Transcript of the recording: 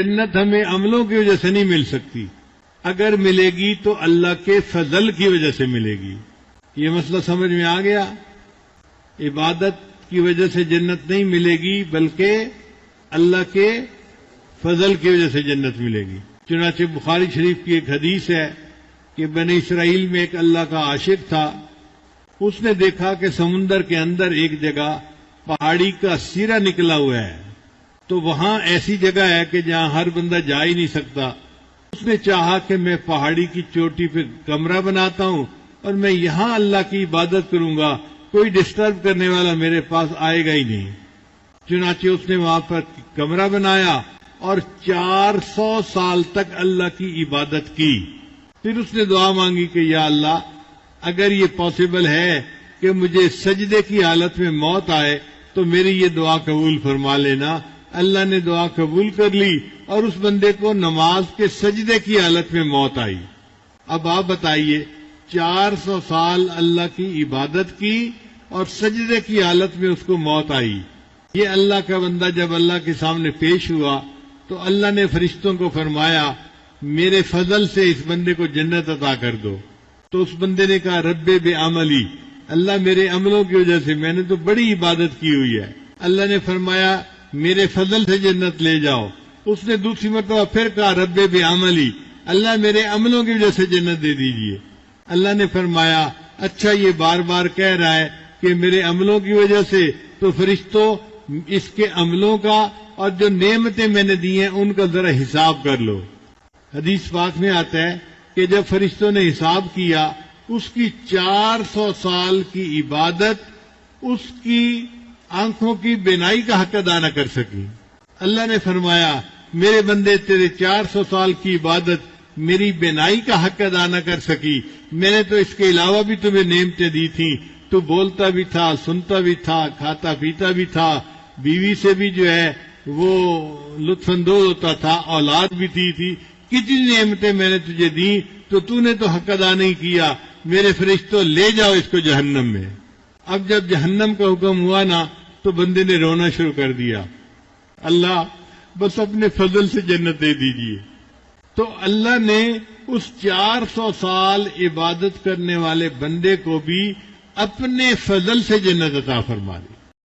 جنت ہمیں عملوں کی وجہ سے نہیں مل سکتی، اگر ملے گی تو اللہ کے فضل کی وجہ سے ملے گی۔ یہ مسئلہ سمجھ میں آ گیا؟ عبادت کی وجہ سے جنت نہیں ملے گی بلکہ اللہ کے فضل کی وجہ سے جنت ملے گی۔ چنانچہ بخاری شریف کی ایک حدیث ہے کہ بنی اسرائیل میں ایک اللہ کا عاشق تھا، اس نے دیکھا کہ سمندر کے اندر ایک جگہ پہاڑی کا سرا نکلا ہوا ہے، تو وہاں ایسی جگہ ہے کہ جہاں ہر بندہ جا ہی نہیں سکتا۔ اس نے چاہا کہ میں پہاڑی کی چوٹی پہ کمرہ بناتا ہوں اور میں یہاں اللہ کی عبادت کروں گا، کوئی ڈسٹرب کرنے والا میرے پاس آئے گا ہی نہیں۔ چنانچہ اس نے وہاں پر کمرہ بنایا اور 400 سال تک اللہ کی عبادت کی۔ پھر اس نے دعا مانگی کہ یا اللہ، اگر یہ پاسبل ہے کہ مجھے سجدے کی حالت میں موت آئے تو میری یہ دعا قبول فرما لینا۔ اللہ نے دعا قبول کر لی اور اس بندے کو نماز کے سجدے کی حالت میں موت آئی۔ اب آپ بتائیے، 400 سال اللہ کی عبادت کی اور سجدے کی حالت میں اس کو موت آئی۔ یہ اللہ کا بندہ جب اللہ کے سامنے پیش ہوا تو اللہ نے فرشتوں کو فرمایا میرے فضل سے اس بندے کو جنت عطا کر دو۔ تو اس بندے نے کہا رب بعملی، اللہ میرے عملوں کی وجہ سے، میں نے تو بڑی عبادت کی ہوئی ہے۔ اللہ نے فرمایا میرے فضل سے جنت لے جاؤ۔ اس نے دوسری مرتبہ پھر کہا رب بعملی، اللہ میرے عملوں کی وجہ سے جنت دے دیجئے۔ اللہ نے فرمایا اچھا یہ بار بار کہہ رہا ہے کہ میرے عملوں کی وجہ سے، تو فرشتوں اس کے عملوں کا اور جو نعمتیں میں نے دی ہیں ان کا ذرا حساب کر لو۔ حدیث پاک میں آتا ہے کہ جب فرشتوں نے حساب کیا، اس کی 400 سال کی عبادت اس کی آنکھوں کی بینائی کا حق ادا نہ کر سکی۔ اللہ نے فرمایا میرے بندے تیرے 400 سال کی عبادت میری بینائی کا حق ادا نہ کر سکی، میں نے تو اس کے علاوہ بھی تمہیں نعمتیں دی تھیں، تو بولتا بھی تھا، سنتا بھی تھا، کھاتا پیتا بھی تھا، بیوی سے بھی جو ہے وہ لطف اندوز ہوتا تھا، اولاد بھی تھی، کتنی نعمتیں میں نے تجھے دی، تو نے تو حق ادا نہیں کیا۔ میرے فرشتوں لے جاؤ اس کو جہنم میں۔ اب جب جہنم کا حکم ہوا نا تو بندے نے رونا شروع کر دیا، اللہ بس اپنے فضل سے جنت دے دیجیے۔ تو اللہ نے اس 400 سال عبادت کرنے والے بندے کو بھی اپنے فضل سے جنت عطا فرما دی۔